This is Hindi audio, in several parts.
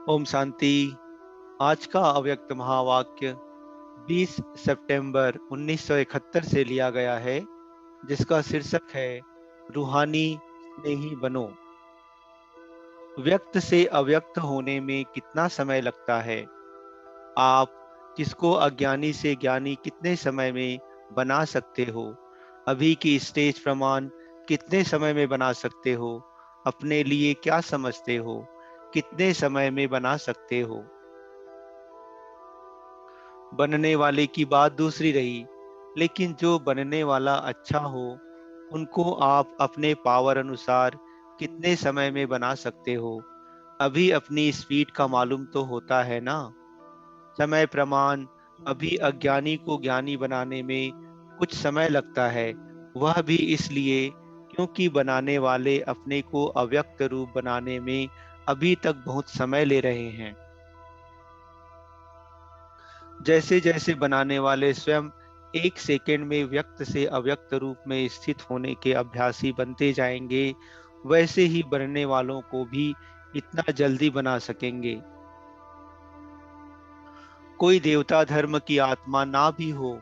ओम शांति। आज का अव्यक्त महावाक्य 20 सितंबर 1971 से लिया गया है, जिसका शीर्षक है रूहानी स्नेही बनो। व्यक्त से अव्यक्त होने में कितना समय लगता है? आप किसको अज्ञानी से ज्ञानी कितने समय में बना सकते हो? अभी की स्टेज प्रमाण कितने समय में बना सकते हो? अपने लिए क्या समझते हो? कितने समय में बना सकते हो? बनने वाले की बात दूसरी रही, लेकिन जो बनने वाला अच्छा हो, उनको आप अपने पावर अनुसार कितने समय में बना सकते हो? अभी अपनी स्पीड का मालूम तो होता है ना? समय प्रमाण अभी अज्ञानी को ज्ञानी बनाने में कुछ समय लगता है, वह भी इसलिए क्योंकि बनाने वाले अपने को अव्यक्त रूप बनाने में अभी तक बहुत समय ले रहे हैं। जैसे जैसे बनाने वाले स्वयं एक सेकंड में व्यक्त से अव्यक्त रूप में स्थित होने के अभ्यासी बनते जाएंगे, वैसे ही बनने वालों को भी इतना जल्दी बना सकेंगे। कोई देवता धर्म की आत्मा ना भी हो,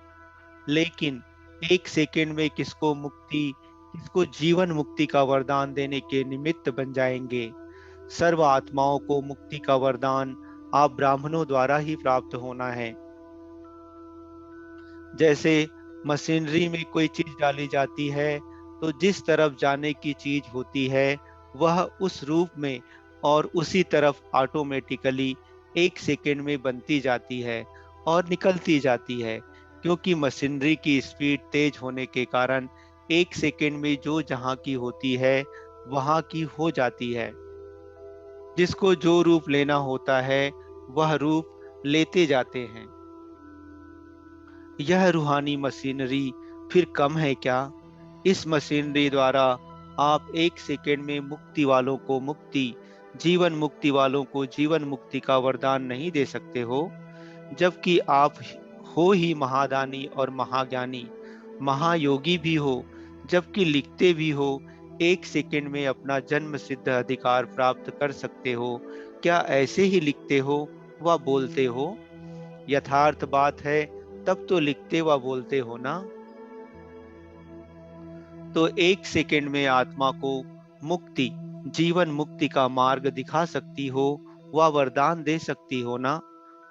लेकिन एक सेकंड में किसको जीवन मुक्ति का वरदान देने के निमित्त बन जाएंगे। सर्व आत्माओं को मुक्ति का वरदान आप ब्राह्मणों द्वारा ही प्राप्त होना है। जैसे मशीनरी में कोई चीज डाली जाती है, तो जिस तरफ जाने की चीज होती है, वह उस रूप में और उसी तरफ ऑटोमेटिकली एक सेकंड में बनती जाती है और निकलती जाती है, क्योंकि मशीनरी की स्पीड तेज होने के कारण एक सेकंड में जो जहां की होती है, वहां की हो जाती है। जिसको जो रूप लेना होता है, वह रूप लेते जाते हैं। यह रूहानी मशीनरी फिर कम है क्या? इस मशीनरी द्वारा आप एक सेकंड में मुक्ति वालों को मुक्ति, जीवन मुक्ति वालों को जीवन मुक्ति का वरदान नहीं दे सकते हो, जबकि आप हो ही महादानी और महाज्ञानी, महायोगी भी हो, जबकि लिखते भी हो एक सेकंड में अपना जन्म सिद्ध अधिकार प्राप्त कर सकते हो। क्या ऐसे ही लिखते हो व बोलते हो? यथार्थ बात है, तब तो लिखते व बोलते हो ना। तो एक सेकंड में आत्मा को मुक्ति, जीवन मुक्ति का मार्ग दिखा सकती हो, वह वरदान दे सकती हो ना।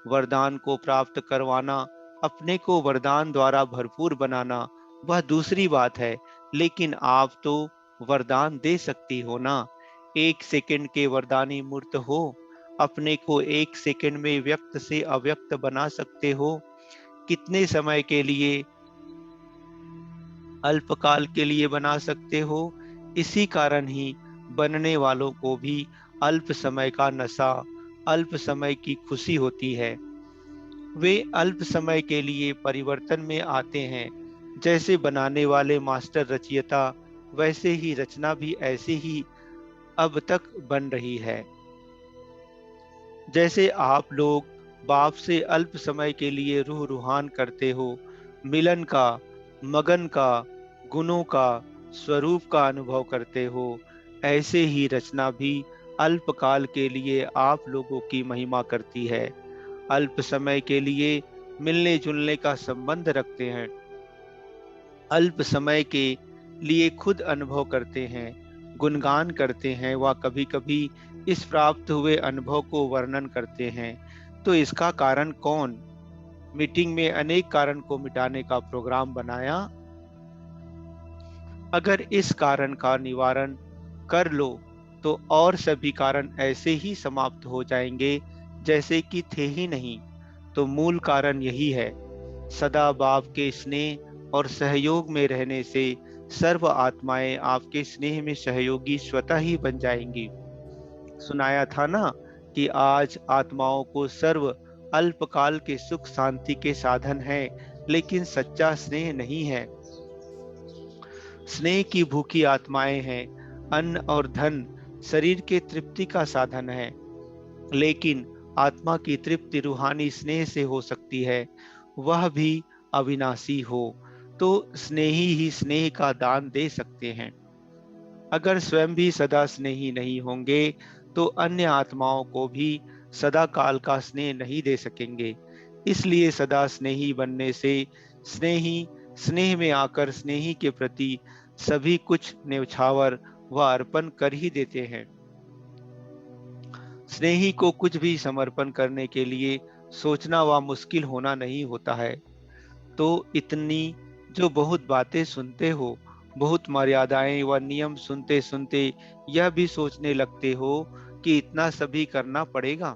वरदान को प्राप्त करवाना, अपने को वरदान द्वारा भरपूर बनाना, वह दूसरी बात है, लेकिन आप तो वरदान दे सकती हो ना। एक सेकंड के वरदानी मूर्त हो, अपने को एक सेकंड में व्यक्त से अव्यक्त बना सकते हो। कितने समय के लिए? अल्पकाल के लिए बना सकते हो। इसी कारण ही बनने वालों को भी अल्प समय का नशा, अल्प समय की खुशी होती है। वे अल्प समय के लिए परिवर्तन में आते हैं। जैसे बनाने वाले मास्टर रचयिता, वैसे ही रचना भी ऐसे ही अब तक बन रही है। जैसे आप लोग बाप से अल्प समय के लिए रूह रूहान करते हो, मिलन का, मगन का, गुणों का, स्वरूप का अनुभव करते हो, ऐसे ही रचना भी अल्पकाल के लिए आप लोगों की महिमा करती है। अल्प समय के लिए मिलने जुलने का संबंध रखते हैं, अल्प समय के लिए खुद अनुभव करते हैं, गुणगान करते हैं व कभी कभी इस प्राप्त हुए अनुभव को वर्णन करते हैं। तो इसका कारण कौन? मीटिंग में अनेक कारण को मिटाने का प्रोग्राम बनाया। अगर इस कारण का निवारण कर लो, तो और सभी कारण ऐसे ही समाप्त हो जाएंगे जैसे कि थे ही नहीं। तो मूल कारण यही है, सदा बाप के स्नेह और सहयोग में रहने से सर्व आत्माएं आपके स्नेह में सहयोगी स्वतः ही बन जाएंगी। सुनाया था ना कि आज आत्माओं को सर्व अल्पकाल के सुख शांति के साधन है, लेकिन सच्चा स्नेह नहीं है। स्नेह की भूखी आत्माएं हैं। अन्न और धन शरीर के तृप्ति का साधन है, लेकिन आत्मा की तृप्ति रूहानी स्नेह से हो सकती है, वह भी अविनाशी हो। तो स्नेही ही स्नेह का दान दे सकते हैं। अगर स्वयं भी सदा स्नेही नहीं होंगे, तो अन्य आत्माओं को भी सदा काल का स्नेह नहीं दे सकेंगे। इसलिए सदा स्नेही बनने से स्नेही स्नेह में आकर स्नेही के प्रति सभी कुछ न्यौछावर व अर्पण कर ही देते हैं। स्नेही को कुछ भी समर्पण करने के लिए सोचना व मुश्किल होना नहीं होता है। तो इतनी जो बहुत बातें सुनते हो, बहुत मर्यादाएं व नियम सुनते सुनते यह भी सोचने लगते हो कि इतना सभी करना पड़ेगा।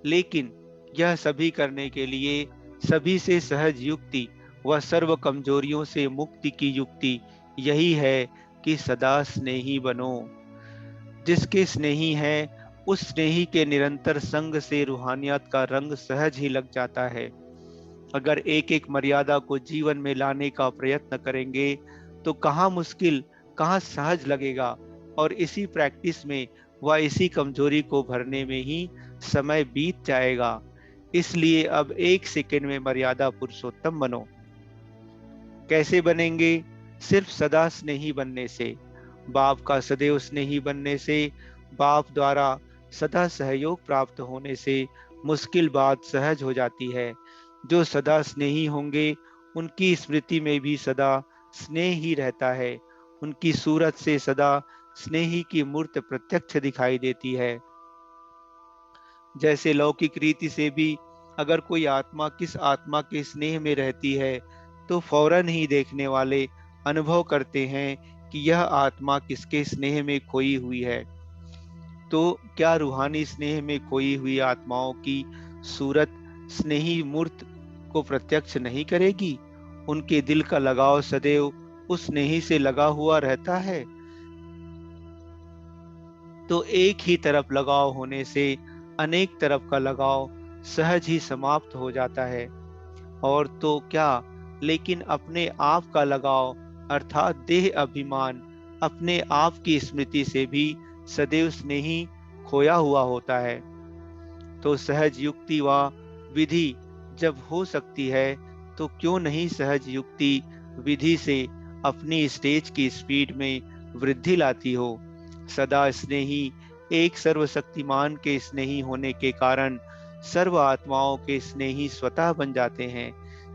लेकिन यह सभी करने के लिए सभी से सहज युक्ति व सर्व कमजोरियों से मुक्ति की युक्ति यही है कि सदा स्नेही बनो। जिसके स्नेही है उस स्नेही के निरंतर संग से रूहानियत का रंग सहज ही लग जाता है। अगर एक एक मर्यादा को जीवन में लाने का प्रयत्न करेंगे तो कहाँ मुश्किल कहाँ सहज लगेगा, और इसी प्रैक्टिस में व इसी कमजोरी को भरने में ही समय बीत जाएगा। इसलिए अब एक सेकंड में मर्यादा पुरुषोत्तम बनो। कैसे बनेंगे? सिर्फ सदा स्नेही बनने से, बाप का सदैव स्नेही बनने से, बाप द्वारा सदा सहयोग प्राप्त होने से मुश्किल बात सहज हो जाती है। जो सदा स्नेही होंगे उनकी स्मृति में भी सदा स्नेह ही रहता है। उनकी सूरत से सदा स्नेही की मूर्त प्रत्यक्ष दिखाई देती है। जैसे लौकिक रीति से भी अगर कोई आत्मा किस आत्मा के स्नेह में रहती है तो फौरन ही देखने वाले अनुभव करते हैं कि यह आत्मा किसके स्नेह में खोई हुई है। तो क्या रूहानी स्नेह में खोई हुई आत्माओं की सूरत स्नेही मूर्त को प्रत्यक्ष नहीं करेगी? उनके दिल का लगाव सदैव उस स्नेही से लगा हुआ रहता है। तो एक ही तरफ लगाव होने से अनेक तरफ का लगाव सहज ही समाप्त हो जाता है। और तो क्या, लेकिन अपने आप का लगाव अर्थात देह अभिमान अपने आप की स्मृति से भी सदैव स्नेही खोया हुआ होता है। तो सहज युक्ति व विधि जब हो सकती है तो क्यों नहीं सहज युक्ति विधि से अपनी स्टेज की स्पीड में वृद्धि लाती हो। सदा स्नेही एक सर्वशक्तिमान के स्नेही होने के कारण सर्व आत्माओं के स्नेही स्वतः बन जाते हैं।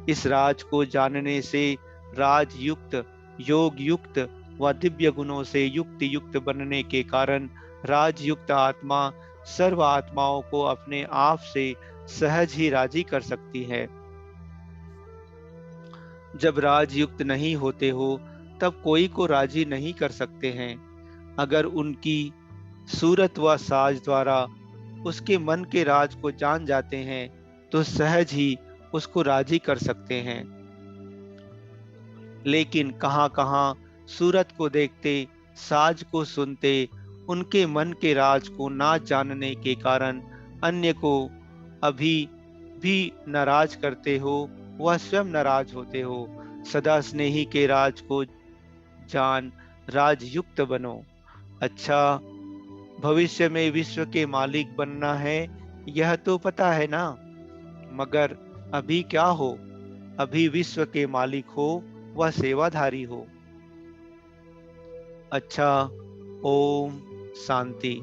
इस राज को जानने से राज युक्त, योग युक्त व दिव्य गुणों से युक्त युक्त बनने के कारण राजयुक्त आत्मा सर्व आत्माओं को अपने आप से सहज ही राजी कर सकती है। जब राजयुक्त नहीं होते हो तब कोई को राजी नहीं कर सकते हैं। अगर उनकी सूरत व साज द्वारा उसके मन के राज को जान जाते हैं तो सहज ही उसको राजी कर सकते हैं। लेकिन कहाँ कहाँ सूरत को देखते, साज को सुनते, उनके मन के राज को ना जानने के कारण अन्य को अभी भी नाराज करते हो, वह स्वयं नाराज होते हो। सदा स्नेही के राज को जान राजयुक्त बनो। अच्छा, भविष्य में विश्व के मालिक बनना है यह तो पता है ना, मगर अभी क्या हो? अभी विश्व के मालिक हो व सेवाधारी हो। अच्छा, ओम शांति।